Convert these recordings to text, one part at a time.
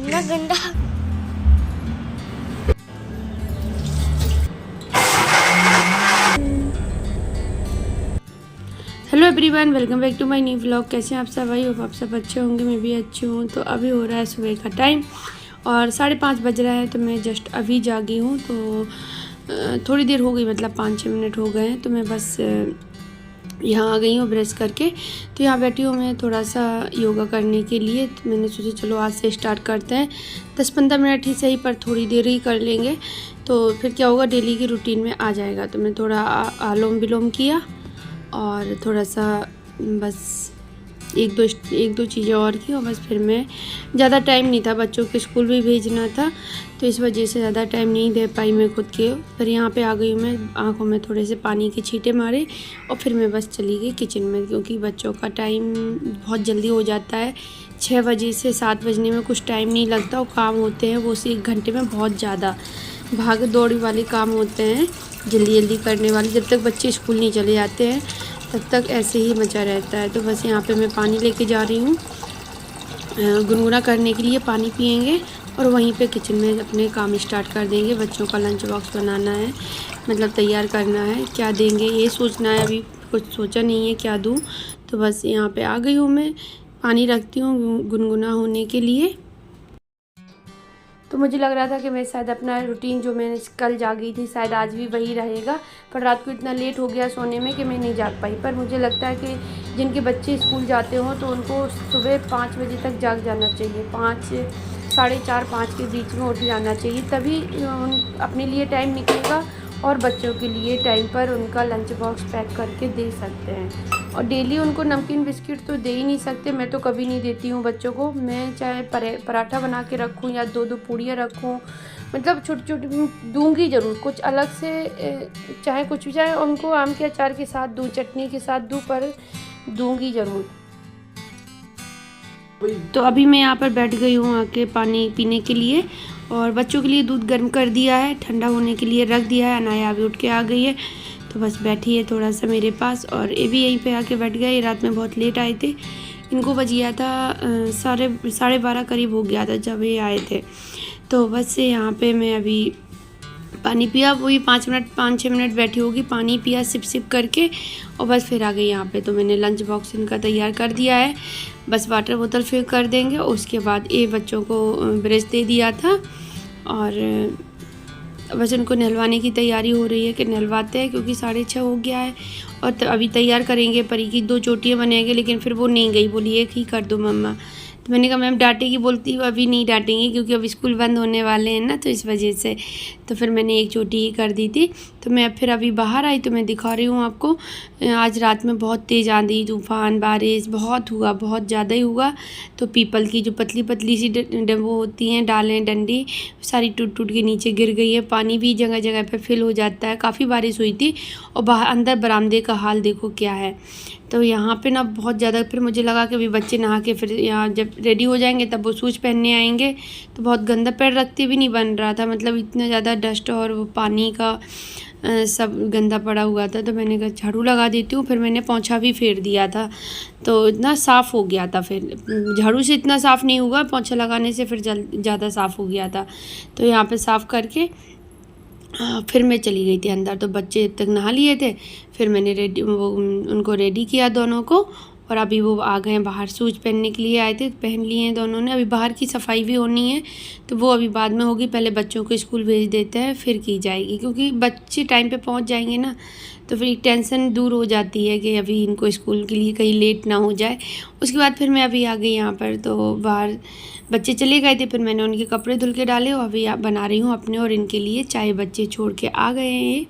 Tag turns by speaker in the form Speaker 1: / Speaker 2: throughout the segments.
Speaker 1: इतना गंदा।
Speaker 2: Hello everyone, welcome back to my new vlog. कैसे हैं आप सब? आई होप आप सब अच्छे होंगे, मैं भी अच्छी हूँ। तो अभी हो रहा है सुबह का टाइम और 5:30 बज रहा है। तो मैं जस्ट अभी जागी हूँ। तो थोड़ी देर हो गई, मतलब 5-6 मिनट हो गए हैं। तो मैं बस यहाँ आ गई हूँ ब्रश करके। तो यहाँ बैठी हूँ मैं थोड़ा सा योगा करने के लिए। तो मैंने सोचा चलो आज से स्टार्ट करते हैं। 10-15 मिनट ही सही, पर थोड़ी देर ही कर लेंगे तो फिर क्या होगा, डेली की रूटीन में आ जाएगा। तो मैं थोड़ा आलोम विलोम किया और थोड़ा सा बस एक दो चीज़ें और की, और बस फिर मैं ज़्यादा टाइम नहीं था, बच्चों के स्कूल भी भेजना था, तो इस वजह से ज़्यादा टाइम नहीं दे पाई मैं खुद के। फिर यहाँ पे आ गई हूँ मैं, आँखों में थोड़े से पानी के छींटे मारे और फिर मैं बस चली गई किचन में, क्योंकि बच्चों का टाइम बहुत जल्दी हो जाता है। 6 बजे से 7 बजने में कुछ टाइम नहीं लगता, और काम होते हैं वो उसी 1 घंटे में बहुत ज़्यादा भाग दौड़ी वाले काम होते हैं, जल्दी जल्दी करने वाले। जब तक बच्चे स्कूल नहीं चले जाते हैं तब तक ऐसे ही मचा रहता है। तो बस यहाँ पे मैं पानी लेके जा रही हूँ, गुनगुना करने के लिए पानी पियेंगे और वहीं पे किचन में अपने काम स्टार्ट कर देंगे। बच्चों का लंच बॉक्स बनाना है, मतलब तैयार करना है, क्या देंगे ये सोचना है। अभी कुछ सोचा नहीं है क्या दूँ। तो बस यहाँ पे आ गई हूँ मैं, पानी रखती हूँ गुनगुना होने के लिए। तो मुझे लग रहा था कि मैं शायद अपना रूटीन जो मैंने कल जागी थी शायद आज भी वही रहेगा, पर रात को इतना लेट हो गया सोने में कि मैं नहीं जाग पाई। पर मुझे लगता है कि जिनके बच्चे स्कूल जाते हों तो उनको सुबह 5 बजे तक जाग जाना चाहिए। 5, 4:30-5 के बीच में उठ जाना चाहिए, तभी अपने लिए टाइम निकलेगा और बच्चों के लिए टाइम पर उनका लंच बॉक्स पैक करके दे सकते हैं। और डेली उनको नमकीन बिस्किट तो दे ही नहीं सकते, मैं तो कभी नहीं देती हूँ बच्चों को। मैं चाहे पराठा बना के रखूँ या 2-2 पूड़ियाँ रखूँ, मतलब छोटी छोटी दूँगी ज़रूर, कुछ अलग से चाहे कुछ भी, चाहे उनको आम के अचार के साथ दूँ, चटनी के साथ दूँ, पर दूँगी ज़रूर। तो अभी मैं यहाँ पर बैठ गई हूँ आके पानी पीने के लिए, और बच्चों के लिए दूध गर्म कर दिया है, ठंडा होने के लिए रख दिया है। अनाया अभी उठ के आ गई है, तो बस बैठी है थोड़ा सा मेरे पास, और ये भी यहीं पे आके बैठ गए। रात में बहुत लेट आए थे, इनको बज गया था 12:30 करीब हो गया था जब ये आए थे। तो बस यहाँ पे मैं अभी पानी पिया, वही 5-6 मिनट बैठी होगी, पानी पिया सिप सिप करके, और बस फिर आ गई यहाँ पे। तो मैंने लंच बॉक्स इनका तैयार कर दिया है, बस वाटर बोतल फिल कर देंगे। उसके बाद ये बच्चों को ब्रश दे दिया था, और बस उनको नहलवाने की तैयारी हो रही है कि नहलवाते हैं, क्योंकि 6:30 हो गया है। और अभी तैयार करेंगे, परी की 2 चोटियाँ बनेंगे, लेकिन फिर वो नहीं गई, बोली एक ही कर दो मम्मा। तो मैंने कहा मैम डांटेगी, बोलती हूँ अभी नहीं डांटेंगी, क्योंकि अब स्कूल बंद होने वाले हैं ना, तो इस वजह से। तो फिर मैंने एक चोटी ही कर दी थी। तो मैं फिर अभी बाहर आई तो मैं दिखा रही हूँ आपको। आज रात में बहुत तेज़ आंधी तूफान बारिश बहुत हुआ, बहुत ज़्यादा ही हुआ। तो पीपल की जो पतली पतली सी वो होती हैं डालें, डंडी, सारी टूट टूट के नीचे गिर गई है। पानी भी जगह जगह पे फिल हो जाता है, काफ़ी बारिश हुई थी। और बाहर अंदर बरामदे का हाल देखो क्या है। तो यहाँ पे ना बहुत ज़्यादा, फिर मुझे लगा कि अभी बच्चे नहा के फिर यहाँ जब रेडी हो जाएंगे तब वो शूज़ पहनने आएंगे, तो बहुत गंदा, पैर रखते भी नहीं बन रहा था, मतलब इतना ज़्यादा डस्ट और वो पानी का सब गंदा पड़ा हुआ था। तो मैंने कहा झाड़ू लगा देती हूँ, फिर मैंने पोंछा भी फेर दिया था, तो इतना साफ़ हो गया था। फिर झाड़ू से इतना साफ़ नहीं हुआ, पोंछा लगाने से फिर ज़्यादा साफ़ हो गया था। तो यहाँ पे साफ़ करके फिर मैं चली गई थी अंदर। तो बच्चे जब तक नहा लिए थे, फिर मैंने उनको रेडी किया दोनों को, और अभी वो आ गए हैं बाहर, शूज़ पहनने के लिए आए थे, पहन लिए हैं दोनों ने। अभी बाहर की सफाई भी होनी है, तो वो अभी बाद में होगी, पहले बच्चों को स्कूल भेज देते हैं फिर की जाएगी, क्योंकि बच्चे टाइम पे पहुंच जाएंगे ना, तो फिर एक टेंशन दूर हो जाती है कि अभी इनको स्कूल के लिए कहीं लेट ना हो जाए। उसके बाद फिर मैं अभी आ गई यहाँ पर। तो बाहर बच्चे चले गए थे, फिर मैंने उनके कपड़े धुल के डाले, और अभी बना रही हूँ अपने और इनके लिए चाय। बच्चे छोड़ के आ गए हैं।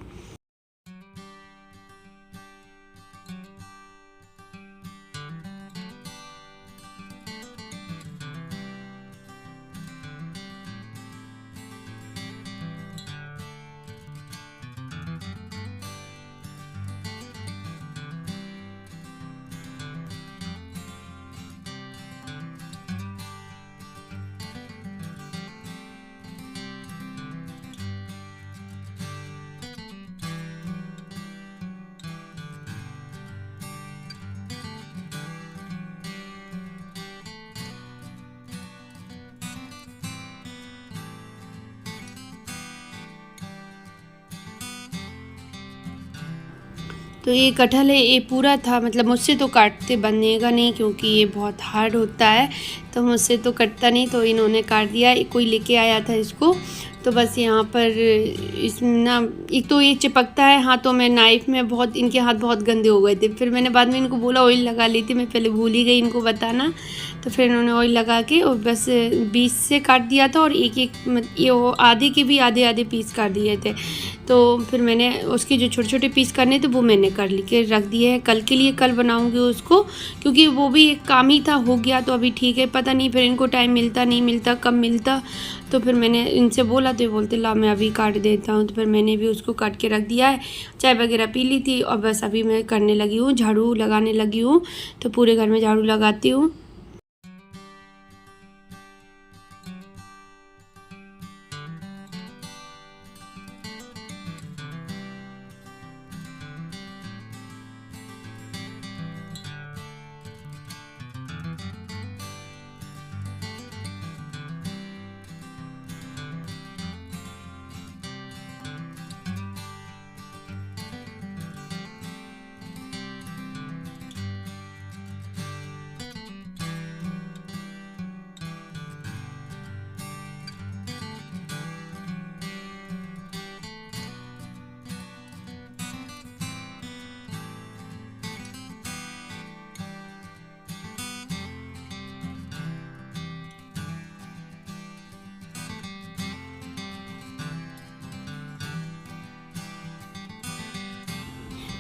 Speaker 2: तो ये कटहल है, ये पूरा था, मतलब मुझसे तो काटते बनेगा नहीं क्योंकि ये बहुत हार्ड होता है, तो मुझसे तो कटता नहीं, तो इन्होंने काट दिया। कोई लेके आया था इसको, तो बस यहाँ पर इसमें ना एक तो ये चिपकता है हाथों में, नाइफ़ में बहुत, इनके हाथ बहुत गंदे हो गए थे। फिर मैंने बाद में इनको बोला ऑयल लगा लेती, मैं पहले भूल ही गई इनको बताना। तो फिर इन्होंने ऑयल लगा के और बस बीच से काट दिया था, और एक ये आधे के भी आधे पीस काट दिए थे। तो फिर मैंने उसके जो छोटे छोटे पीस करने थे वो मैंने कर ली के रख दिए हैं कल के लिए। कल बनाऊंगी उसको, क्योंकि वो भी एक काम ही था, हो गया तो अभी ठीक है। पता नहीं फिर इनको टाइम मिलता नहीं मिलता, कब मिलता। तो फिर मैंने इनसे बोला तो ये बोलते ला मैं अभी काट देता हूँ। तो फिर मैंने भी उसको काट के रख दिया है। चाय वगैरह पी ली थी और बस अभी मैं करने लगी हूँ, झाड़ू लगाने लगी हूँ। तो पूरे घर में झाड़ू लगाती हूँ।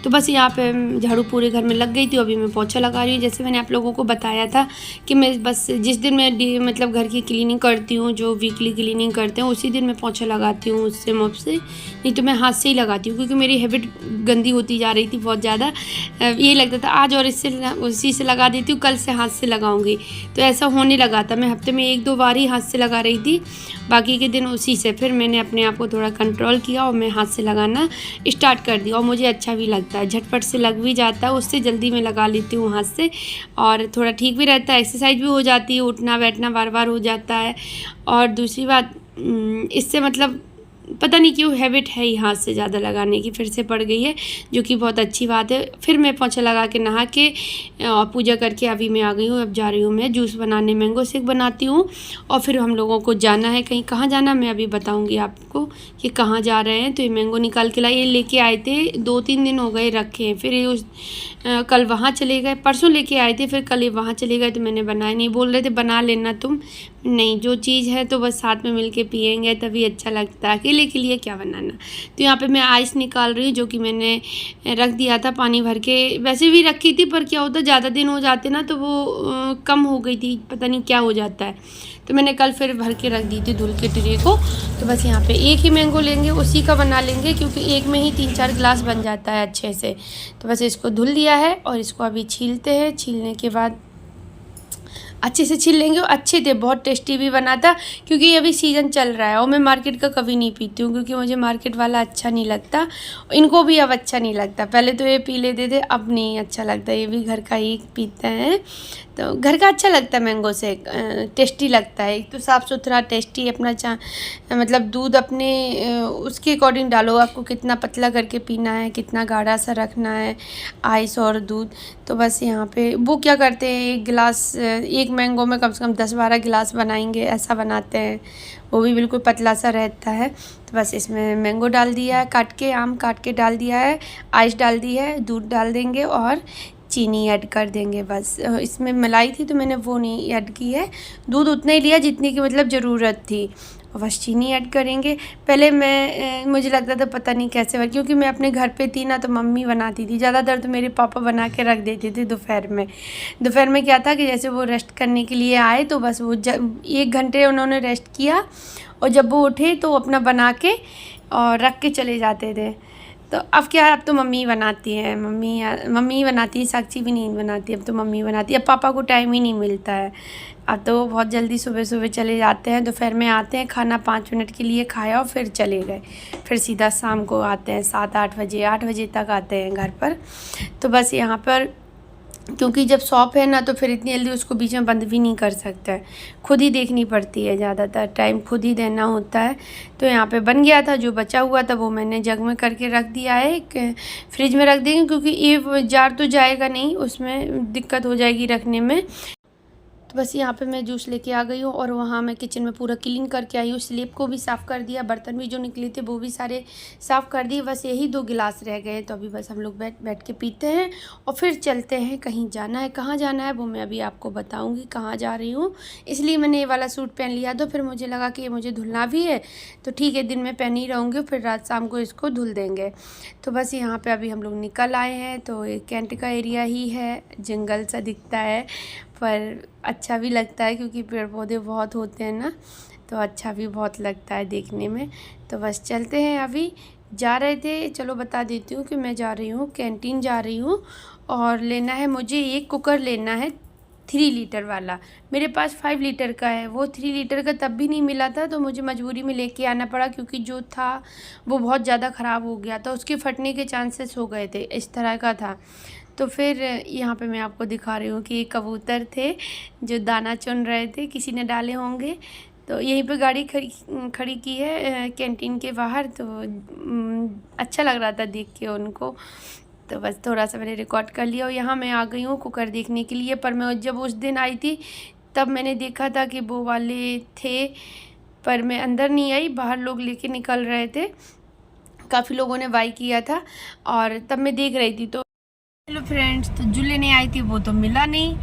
Speaker 2: तो बस यहाँ पे झाड़ू पूरे घर में लग गई थी। अभी मैं पोछा लगा रही हूँ। जैसे मैंने आप लोगों को बताया था कि मैं बस जिस दिन मैं मतलब घर की क्लीनिंग करती हूँ, जो वीकली क्लीनिंग करते हैं, उसी दिन मैं पोछा लगाती हूँ उससे मॉप से। नहीं तो मैं हाथ से ही लगाती हूँ, क्योंकि मेरी हैबिट गंदी होती जा रही थी बहुत ज़्यादा। ये लगता था आज और इससे उसी से लगा देती हूँ, कल से हाथ से लगाऊँगी, तो ऐसा होने लगा था। मैं हफ्ते में 1-2 बार ही हाथ से लगा रही थी, बाकी के दिन उसी से। फिर मैंने अपने आप को थोड़ा कंट्रोल किया और मैं हाथ से लगाना स्टार्ट कर दिया, और मुझे अच्छा भी लगता है, झटपट से लग भी जाता है, उससे जल्दी मैं लगा लेती हूँ हाथ से। और थोड़ा ठीक भी रहता है, एक्सरसाइज भी हो जाती है, उठना बैठना बार बार हो जाता है। और दूसरी बात, इससे मतलब पता नहीं क्यों हैबिट है ही हाथ से ज़्यादा लगाने की, फिर से पड़ गई है, जो कि बहुत अच्छी बात है। फिर मैं पोंछा लगा के नहा के और पूजा करके अभी मैं आ गई हूँ। अब जा रही हूँ मैं जूस बनाने, मैंगो शेक बनाती हूँ। और फिर हम लोगों को जाना है कहीं, कहाँ जाना मैं अभी बताऊँगी आपको कि कहाँ जा रहे हैं। तो ये मैंगो निकाल के लाई, ये लेके आए थे, 2-3 दिन हो गए रखे हैं। फिर ये कल वहाँ चले गए, परसों लेके आए थे, फिर कल ये वहाँ चले गए, तो मैंने बनाया नहीं। बोल रहे थे बना लेना तुम, नहीं, जो चीज़ है तो बस साथ में मिल के पियेंगे तभी अच्छा लगता है, अकेले के लिए क्या बनाना। तो यहाँ पे मैं आइस निकाल रही हूँ, जो कि मैंने रख दिया था पानी भर के, वैसे भी रखी थी, पर क्या होता ज़्यादा दिन हो जाते ना तो वो कम हो गई थी, पता नहीं क्या हो जाता है। तो मैंने कल फिर भर के रख दी थी धुल के ट्रे को। तो बस यहाँ पे एक ही मैंगो लेंगे, उसी का बना लेंगे, क्योंकि एक में ही 3-4 गिलास बन जाता है अच्छे से। तो बस इसको धुल दिया है और इसको अभी छीलते हैं। छीलने के बाद अच्छे से छील लेंगे। और अच्छे थे, बहुत टेस्टी भी बना था, क्योंकि ये अभी सीज़न चल रहा है। और मैं मार्केट का कभी नहीं पीती हूँ, क्योंकि मुझे मार्केट वाला अच्छा नहीं लगता, इनको भी अब अच्छा नहीं लगता। पहले तो ये पी लेते थे, अब नहीं अच्छा लगता, ये भी घर का ही पीते हैं। तो घर का अच्छा लगता है, मैंगो से टेस्टी लगता है। एक तो साफ़ सुथरा टेस्टी, अपना मतलब दूध अपने उसके अकॉर्डिंग डालो, आपको कितना पतला करके पीना है, कितना गाढ़ा सा रखना है, आइस और दूध। तो बस यहाँ पे वो क्या करते हैं, एक गिलास, एक मैंगो में कम से कम 10-12 गिलास बनाएंगे, ऐसा बनाते हैं। वो भी बिल्कुल पतला सा रहता है। तो बस इसमें मैंगो डाल दिया है काट के, आम काट के डाल दिया है, आइस डाल दी है, दूध डाल देंगे और चीनी ऐड कर देंगे। बस इसमें मलाई थी तो मैंने वो नहीं ऐड की है, दूध उतना ही लिया जितनी की मतलब ज़रूरत थी, और बस चीनी ऐड करेंगे। पहले मुझे लगता था पता नहीं कैसे बना, क्योंकि मैं अपने घर पे थी ना, तो मम्मी बनाती थी ज़्यादातर, तो मेरे पापा बना के रख देते थे दोपहर में। दोपहर में क्या था कि जैसे वो रेस्ट करने के लिए आए, तो बस वो 1 घंटे उन्होंने रेस्ट किया, और जब वो उठे तो अपना बना के और रख के चले जाते थे। तो अब क्या है, अब तो मम्मी बनाती है, मम्मी बनाती है, साक्षी भी नहीं बनाती, अब तो मम्मी बनाती है। अब पापा को टाइम ही नहीं मिलता है, अब तो बहुत जल्दी सुबह सुबह चले जाते हैं, दोपहर में आते हैं, खाना 5 मिनट के लिए खाया और फिर चले गए, फिर सीधा शाम को आते हैं 7-8 बजे, 8 बजे तक आते हैं घर पर। तो बस यहाँ पर क्योंकि जब शॉप है ना तो फिर इतनी जल्दी उसको बीच में बंद भी नहीं कर सकता है, खुद ही देखनी पड़ती है, ज़्यादातर टाइम खुद ही देना होता है। तो यहाँ पे बन गया था, जो बचा हुआ था वो मैंने जग में करके रख दिया है, फ्रिज में रख देंगे क्योंकि ये जार तो जाएगा नहीं, उसमें दिक्कत हो जाएगी रखने में। तो बस यहाँ पे मैं जूस लेके आ गई हूँ और वहाँ मैं किचन में पूरा क्लीन करके आई हूँ। स्लेब को भी साफ़ कर दिया, बर्तन भी जो निकले थे वो भी सारे साफ़ कर दिए, बस यही 2 गिलास रह गए। तो अभी बस हम लोग बैठ के पीते हैं और फिर चलते हैं, कहीं जाना है। कहाँ जाना है वो मैं अभी आपको बताऊँगी कहाँ जा रही हूँ। इसलिए मैंने ये वाला सूट पहन लिया, तो फिर मुझे लगा कि ये मुझे धुलना भी है, तो ठीक है दिन में पहन ही रहूँगी, फिर रात शाम को इसको धुल देंगे। तो बस यहाँ पर अभी हम लोग निकल आए हैं। तो ये कैंट का एरिया ही है, जंगल सा दिखता है पर अच्छा भी लगता है क्योंकि पेड़ पौधे बहुत होते हैं ना, तो अच्छा भी बहुत लगता है देखने में। तो बस चलते हैं, अभी जा रहे थे। चलो बता देती हूँ कि मैं जा रही हूँ कैंटीन जा रही हूँ और लेना है मुझे एक कुकर लेना है 3 लीटर वाला। मेरे पास 5 लीटर का है, वो 3 लीटर का तब भी नहीं मिला था, तो मुझे मजबूरी में लेके आना पड़ा क्योंकि जो था वो बहुत ज़्यादा ख़राब हो गया था, उसके फटने के चांसेस हो गए थे, इस तरह का था। तो फिर यहाँ पे मैं आपको दिखा रही हूँ कि ये कबूतर थे जो दाना चुन रहे थे, किसी ने डाले होंगे। तो यहीं पे गाड़ी खड़ी की है कैंटीन के बाहर, तो अच्छा लग रहा था देख के उनको। तो बस थोड़ा सा मैंने रिकॉर्ड कर लिया और यहाँ मैं आ गई हूँ कुकर देखने के लिए। पर मैं जब उस दिन आई थी तब मैंने देखा था कि वो वाले थे, पर मैं अंदर नहीं आई, बाहर लोग लेके निकल रहे थे, काफ़ी लोगों ने बाई किया था और तब मैं देख रही थी। तो हेलो फ्रेंड्स, तो जो लेने आई थी वो तो मिला नहीं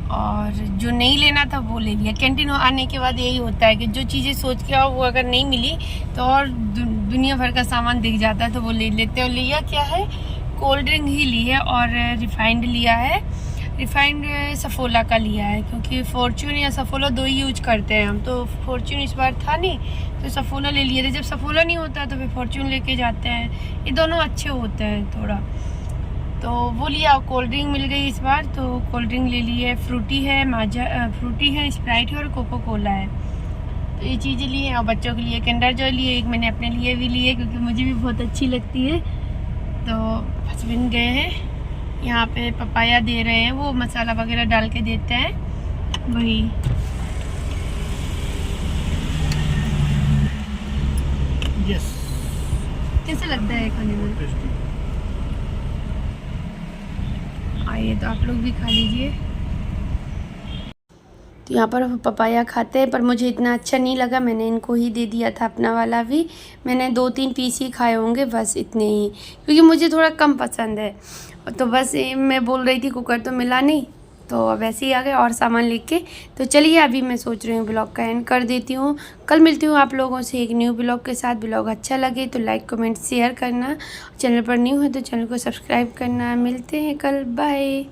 Speaker 2: और जो नहीं लेना था वो ले लिया। कैंटीन आने के बाद यही होता है कि जो चीज़ें सोच के आओ वो अगर नहीं मिली तो और दुनिया भर का सामान दिख जाता है, तो वो ले लेते हैं। और लिया क्या है, कोल्ड ड्रिंक ही ली है और रिफाइंड लिया है, रिफाइंड सफोला का लिया है क्योंकि फॉर्च्यून या सफोला 2 ही यूज करते हैं हम। तो फॉर्च्यून इस बार था नहीं तो सफोला ले लिए थे, जब सफोला नहीं होता तो फिर फॉर्च्यून लेके जाते हैं, ये दोनों अच्छे होते हैं थोड़ा। तो वो लिया, कोल्ड ड्रिंक मिल गई इस बार, तो कोल्ड ड्रिंक ले ली है, फ्रूटी है, माजा फ्रूटी है, स्प्राइट है और कोको कोला है। तो ये चीज़ें लिए और बच्चों के लिए किंडर जॉय लिए, एक मैंने अपने लिए भी लिए क्योंकि मुझे भी बहुत अच्छी लगती है। तो हस्बैंड गए हैं, यहाँ पे पपाया दे रहे हैं, वो मसाला वगैरह डाल के देते हैं वही। यस, कैसा लगता है खाने में? आइए तो आप लोग भी खा लीजिए। तो यहाँ पर पपाया खाते हैं पर मुझे इतना अच्छा नहीं लगा, मैंने इनको ही दे दिया था अपना वाला भी। मैंने 2-3 पीस ही खाए होंगे बस, इतने ही, क्योंकि मुझे थोड़ा कम पसंद है। तो बस मैं बोल रही थी कुकर तो मिला नहीं, तो अब ऐसे ही आ गए और सामान लेके। तो चलिए अभी मैं सोच रही हूँ ब्लॉग का एंड कर देती हूँ। कल मिलती हूँ आप लोगों से एक न्यू ब्लॉग के साथ। ब्लॉग अच्छा लगे तो लाइक कमेंट शेयर करना, चैनल पर न्यू है तो चैनल को सब्सक्राइब करना। मिलते हैं कल, बाय।